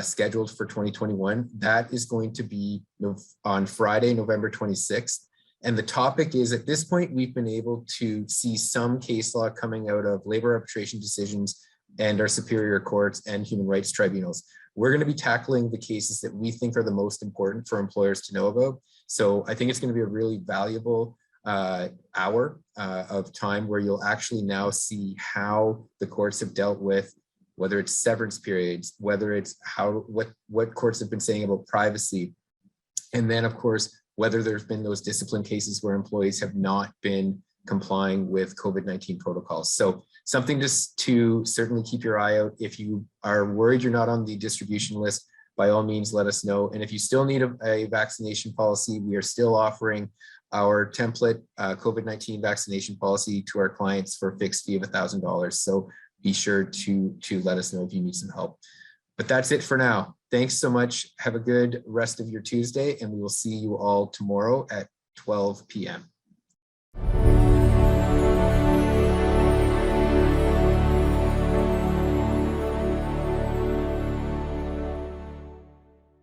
scheduled for 2021. That is going to be on Friday, November 26th. And the topic is, at this point, we've been able to see some case law coming out of labor arbitration decisions and our superior courts and human rights tribunals. We're going to be tackling the cases that we think are the most important for employers to know about. So I think it's going to be a really valuable hour of time where you'll actually now see how the courts have dealt with, whether it's severance periods, whether it's what courts have been saying about privacy. And then, of course, whether there's been those discipline cases where employees have not been complying with COVID-19 protocols. So something just to certainly keep your eye out. If you are worried you're not on the distribution list, by all means, let us know. And if you still need a vaccination policy, we are still offering our template COVID-19 vaccination policy to our clients for a fixed fee of $1,000. So be sure to let us know if you need some help. But that's it for now. Thanks so much. Have a good rest of your Tuesday, and we will see you all tomorrow at 12 p.m.